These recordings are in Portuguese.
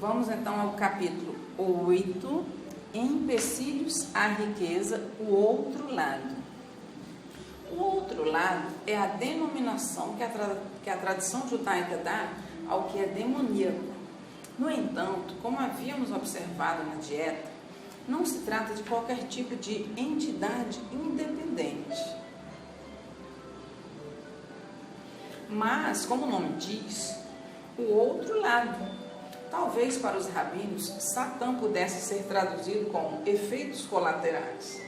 Vamos então ao capítulo 8, Empecilhos à riqueza, o outro lado. O outro lado é a denominação que a tradição judaica dá ao que é demoníaco. No entanto, como havíamos observado na dieta, não se trata de qualquer tipo de entidade independente. Mas, como o nome diz, o outro lado. Talvez para os rabinos, Satã pudesse ser traduzido como efeitos colaterais,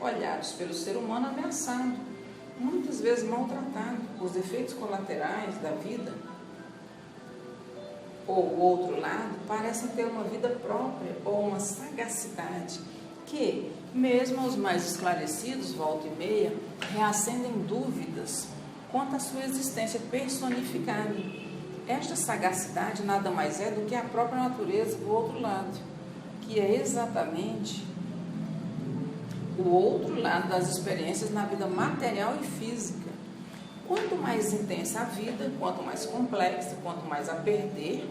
olhados pelo ser humano ameaçado, muitas vezes maltratado. Os efeitos colaterais da vida, ou o outro lado, parecem ter uma vida própria ou uma sagacidade que, mesmo aos mais esclarecidos, volta e meia, reacendem dúvidas quanto à sua existência personificada. Esta sagacidade nada mais é do que a própria natureza do outro lado, que é exatamente o outro lado das experiências na vida material e física. Quanto mais intensa a vida, quanto mais complexa, quanto mais a perder,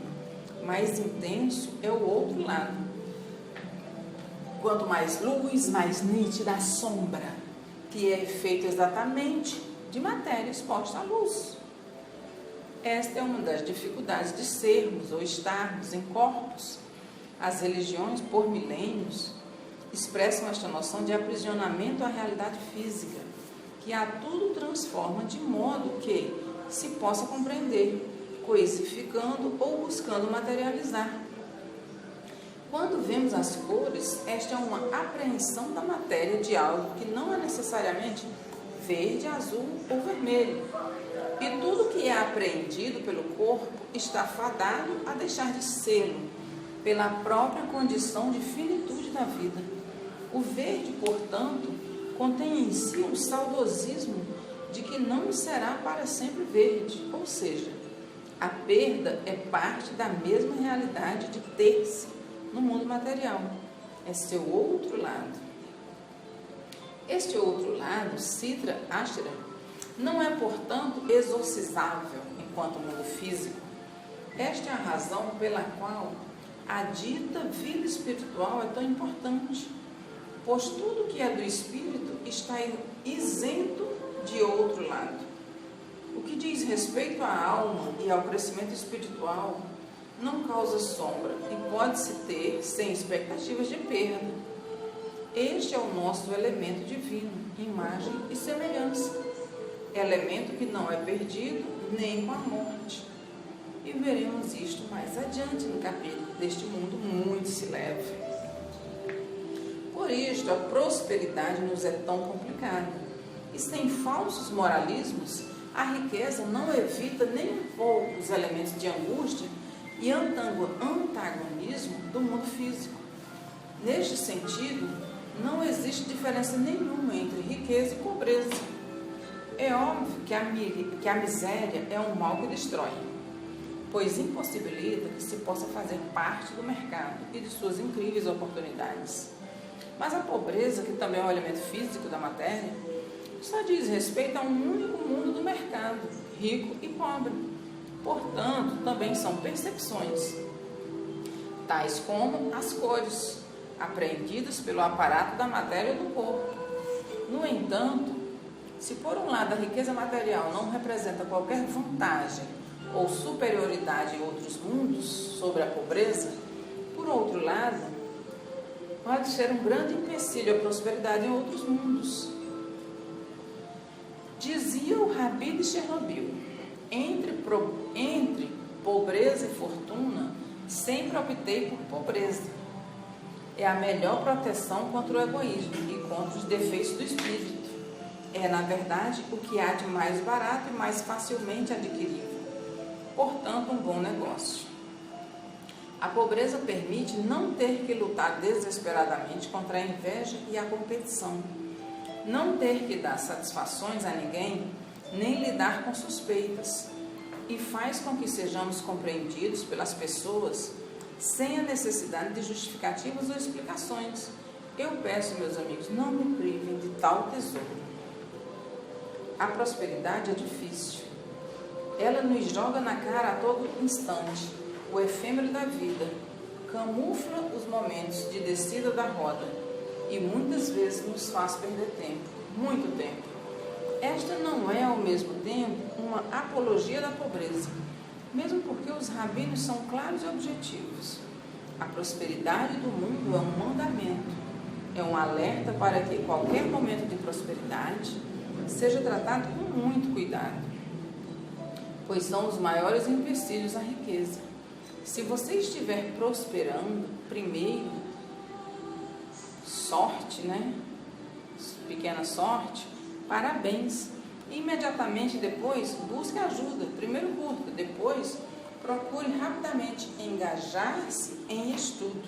mais intenso é o outro lado. Quanto mais luz, mais nítida a sombra, que é feita exatamente de matéria exposta à luz. Esta é uma das dificuldades de sermos ou estarmos em corpos. As religiões, por milênios, expressam esta noção de aprisionamento à realidade física, que a tudo transforma de modo que se possa compreender, coisificando ou buscando materializar. Quando vemos as cores, esta é uma apreensão da matéria de algo que não é necessariamente verde, azul ou vermelho. E tudo que é apreendido pelo corpo está fadado a deixar de ser pela própria condição de finitude da vida. O verde, portanto, contém em si um saudosismo de que não será para sempre verde, ou seja, a perda é parte da mesma realidade de ter-se no mundo material. É seu outro lado. Este outro lado, Sitra Ashra, não é, portanto, exorcizável enquanto mundo físico. Esta é a razão pela qual a dita vida espiritual é tão importante, pois tudo que é do espírito está isento de outro lado. O que diz respeito à alma e ao crescimento espiritual não causa sombra e pode-se ter sem expectativas de perda. Este é o nosso elemento divino, imagem e semelhança. Elemento que não é perdido nem com a morte. E veremos isto mais adiante no capítulo deste mundo muito se leve. Por isto, a prosperidade nos é tão complicada. E sem falsos moralismos, a riqueza não evita nem um pouco os elementos de angústia e antagonismo do mundo físico. Neste sentido, não existe diferença nenhuma entre riqueza e pobreza. É óbvio que a miséria é um mal que destrói, pois impossibilita que se possa fazer parte do mercado e de suas incríveis oportunidades. Mas a pobreza, que também é um elemento físico da matéria, só diz respeito a um único mundo do mercado, rico e pobre. Portanto, também são percepções, tais como as cores, apreendidas pelo aparato da matéria do corpo. No entanto, se por um lado a riqueza material não representa qualquer vantagem ou superioridade em outros mundos sobre a pobreza, por outro lado, pode ser um grande empecilho à prosperidade em outros mundos. Dizia o Rabi de Chernobyl, entre pobreza e fortuna, sempre optei por pobreza. É a melhor proteção contra o egoísmo e contra os defeitos do espírito. É, na verdade, o que há de mais barato e mais facilmente adquirível. Portanto, um bom negócio. A pobreza permite não ter que lutar desesperadamente contra a inveja e a competição. Não ter que dar satisfações a ninguém, nem lidar com suspeitas. E faz com que sejamos compreendidos pelas pessoas sem a necessidade de justificativas ou explicações. Eu peço, meus amigos, não me privem de tal tesouro. A prosperidade é difícil. Ela nos joga na cara a todo instante o efêmero da vida camufla os momentos de descida da roda e muitas vezes nos faz perder tempo, muito tempo. Esta não é, ao mesmo tempo, uma apologia da pobreza, mesmo porque os rabinos são claros e objetivos. A prosperidade do mundo é um mandamento, é um alerta para que qualquer momento de prosperidade seja tratado com muito cuidado, pois são os maiores empecilhos à riqueza. Se você estiver prosperando, primeiro, sorte, pequena sorte, parabéns. Imediatamente depois, busque ajuda. Primeiro curta, depois procure rapidamente engajar-se em estudo,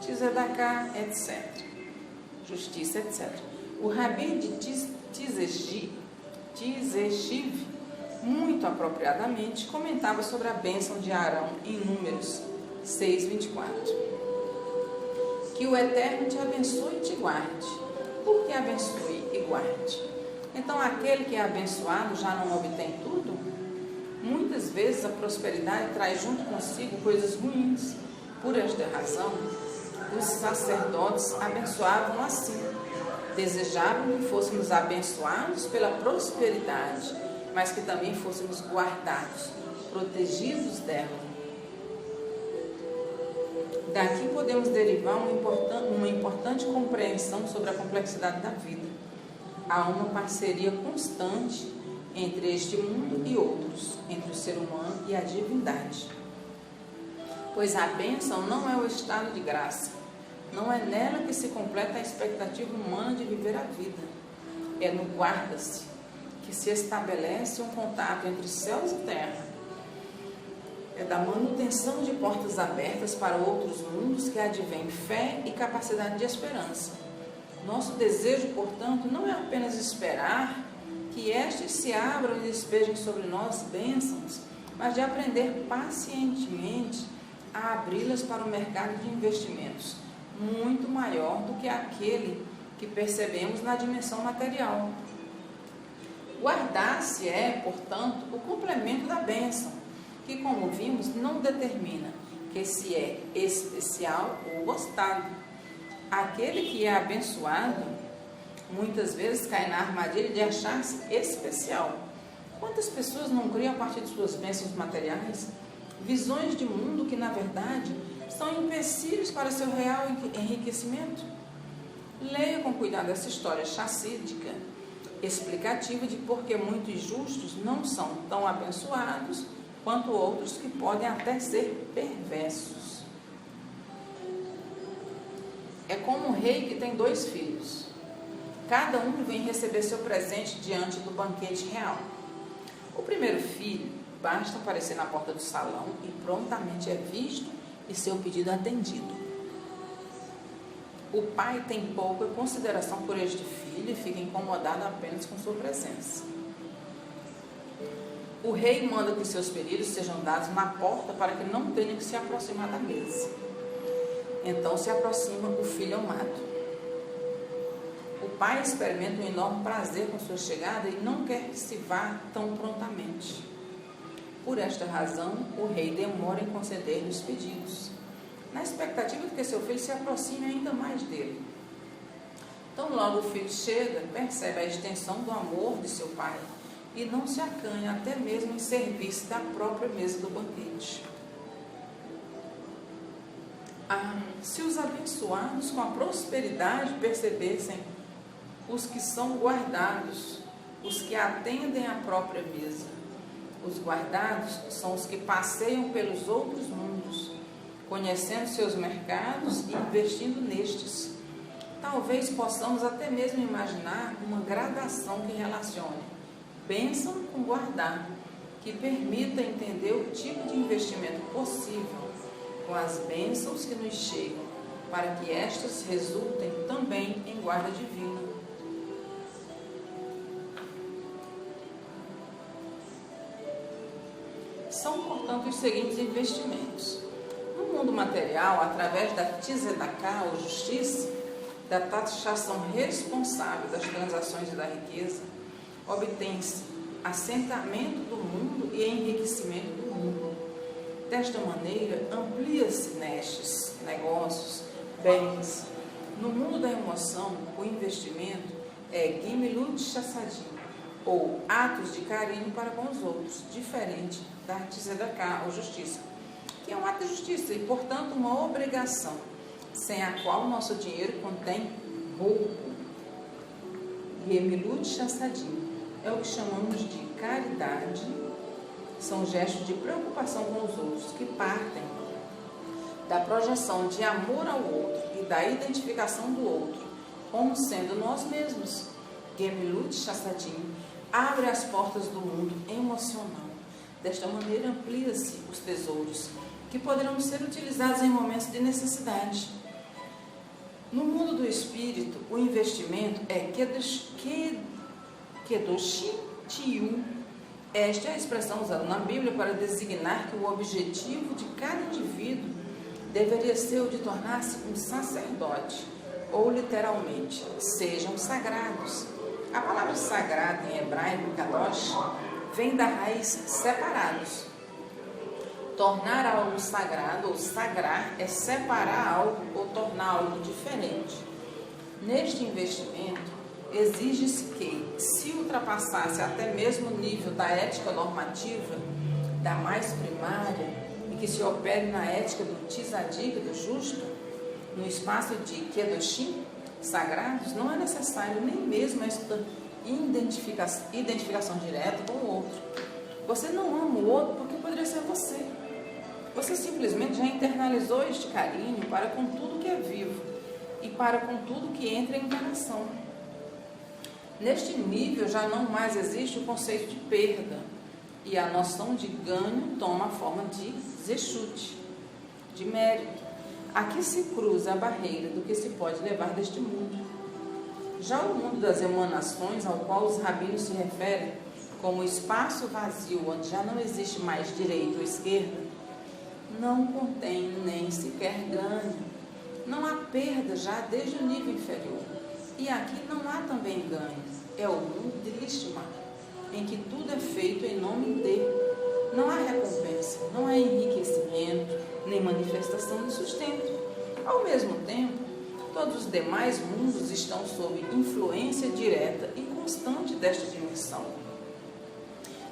tzedakah, etc. Justiça, etc. O Rabi de Tizeshiv, muito apropriadamente, comentava sobre a bênção de Arão em Números 6:24. Que o Eterno te abençoe e te guarde. Por que abençoe e guarde? Então, aquele que é abençoado já não obtém tudo? Muitas vezes a prosperidade traz junto consigo coisas ruins. Por esta razão, os sacerdotes abençoavam assim. Desejavam que fôssemos abençoados pela prosperidade, mas que também fôssemos guardados, protegidos dela. Daqui podemos derivar uma importante compreensão sobre a complexidade da vida. Há uma parceria constante entre este mundo e outros, entre o ser humano e a divindade. Pois a bênção não é o estado de graça, não é nela que se completa a expectativa humana de viver a vida. É no guarda-se que se estabelece um contato entre céus e terra. É da manutenção de portas abertas para outros mundos que advém fé e capacidade de esperança. Nosso desejo, portanto, não é apenas esperar que estes se abram e despejem sobre nós bênçãos, mas de aprender pacientemente a abri-las para o mercado de investimentos, muito maior do que aquele que percebemos na dimensão material. Guardar-se é, portanto, o complemento da bênção, que, como vimos, não determina que se é especial ou gostado. Aquele que é abençoado, muitas vezes cai na armadilha de achar-se especial. Quantas pessoas não criam a partir de suas bênçãos materiais visões de mundo que, na verdade, são empecilhos para seu real enriquecimento? Leia com cuidado essa história chassidídica, explicativa de por que muitos justos não são tão abençoados quanto outros que podem até ser perversos. É como um rei que tem 2 filhos. Cada um vem receber seu presente diante do banquete real. O primeiro filho basta aparecer na porta do salão e prontamente é visto e seu pedido atendido. O pai tem pouca consideração por este filho e fica incomodado apenas com sua presença. O rei manda que seus pedidos sejam dados na porta para que não tenham que se aproximar da mesa. Então se aproxima o filho amado. O pai experimenta um enorme prazer com sua chegada e não quer que se vá tão prontamente. Por esta razão, o rei demora em conceder-lhe os pedidos, na expectativa de que seu filho se aproxime ainda mais dele. Então, logo o filho chega, percebe a extensão do amor de seu pai e não se acanha até mesmo em serviço da própria mesa do banquete. Se os abençoados com a prosperidade percebessem os que são guardados, os que atendem à própria mesa. Os guardados são os que passeiam pelos outros mundos, conhecendo seus mercados e investindo nestes. Talvez possamos até mesmo imaginar uma gradação que relacione bênção com guardar, que permita entender o tipo de investimento possível com as bênçãos que nos chegam, para que estas resultem também em guarda divina. São, portanto, os seguintes investimentos. No mundo material, através da tzedakah, ou justiça, da taxação responsável das transações e da riqueza, obtém-se assentamento do mundo e enriquecimento do mundo. Desta maneira, amplia-se nestes negócios, bens. No mundo da emoção, o investimento é gemilut chassadim, ou atos de carinho para com os outros, diferente da tzedakah, ou justiça, que é um ato de justiça e, portanto, uma obrigação, sem a qual o nosso dinheiro contém roubo. Gemilut chassadim é o que chamamos de caridade, são gestos de preocupação com os outros que partem da projeção de amor ao outro e da identificação do outro como sendo nós mesmos. Gemilut chassadim abre as portas do mundo emocional. Desta maneira amplia-se os tesouros que poderão ser utilizados em momentos de necessidade. No mundo do espírito, o investimento é kedoshim tiyu. Esta é a expressão usada na Bíblia para designar que o objetivo de cada indivíduo deveria ser o de tornar-se um sacerdote, ou literalmente, sejam sagrados. A palavra sagrado em hebraico, kadosh, vem da raiz separados. Tornar algo sagrado ou sagrar é separar algo ou tornar algo diferente. Neste investimento, exige-se que, se ultrapassasse até mesmo o nível da ética normativa, da mais primária, e que se opere na ética do tzadik, do justo, no espaço de kedoshim, sagrados, não é necessário nem mesmo esta identificação direta com o outro. Você não ama o outro porque poderia ser você. Você simplesmente já internalizou este carinho para com tudo que é vivo e para com tudo que entra em interação. Neste nível já não mais existe o conceito de perda e a noção de ganho toma a forma de zeshut, de mérito. Aqui se cruza a barreira do que se pode levar deste mundo. Já o mundo das emanações, ao qual os rabinos se referem como espaço vazio, onde já não existe mais direita ou esquerda, não contém nem sequer ganho. Não há perda já desde o nível inferior. E aqui não há também ganho. É o mundo de Lishma, em que tudo é feito em nome de. Não há recompensa, não há enriquecimento, nem manifestação de sustento. Ao mesmo tempo, todos os demais mundos estão sob influência direta e constante desta dimensão.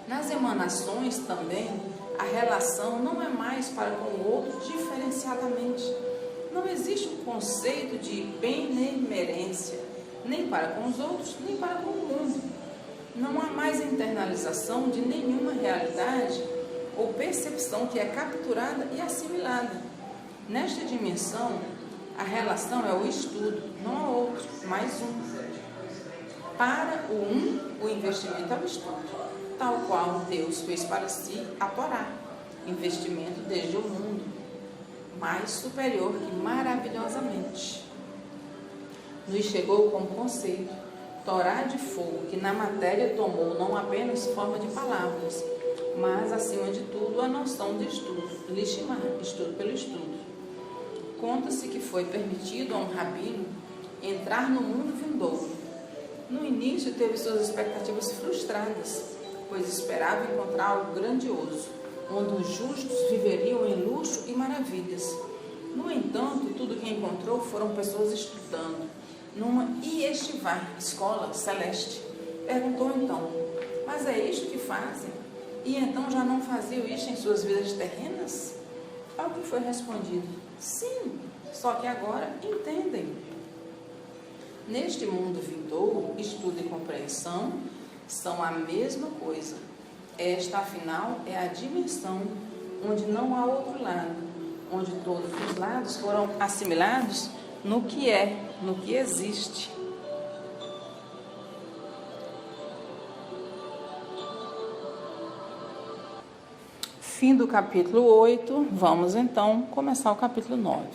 Nas emanações também, a relação não é mais para com o outro diferenciadamente. Não existe um conceito de benemerência, nem para com os outros, nem para com o mundo. Não há mais internalização de nenhuma realidade ou percepção que é capturada e assimilada. Nesta dimensão, a relação é o estudo, não há outro, mais um. Para o investimento é o estudo, tal qual Deus fez para si a Torá, investimento desde o mundo, mais superior que maravilhosamente. Nos chegou como conceito, Torá de fogo, que na matéria tomou não apenas forma de palavras, mas, acima de tudo, a noção de estudo, lishma, estudo pelo estudo. Conta-se que foi permitido a um rabino entrar no mundo vindouro. No início, teve suas expectativas frustradas, pois esperava encontrar algo grandioso, onde os justos viveriam em luxo e maravilhas. No entanto, tudo que encontrou foram pessoas estudando, numa yeshiva, escola celeste. Perguntou então, mas é isto que fazem? E então já não faziam isto em suas vidas terrenas? Ao que foi respondido, sim, só que agora entendem. Neste mundo vindouro, estudo e compreensão são a mesma coisa. Esta, afinal, é a dimensão onde não há outro lado, onde todos os lados foram assimilados no que é, no que existe. Fim do capítulo 8, vamos então começar o capítulo 9.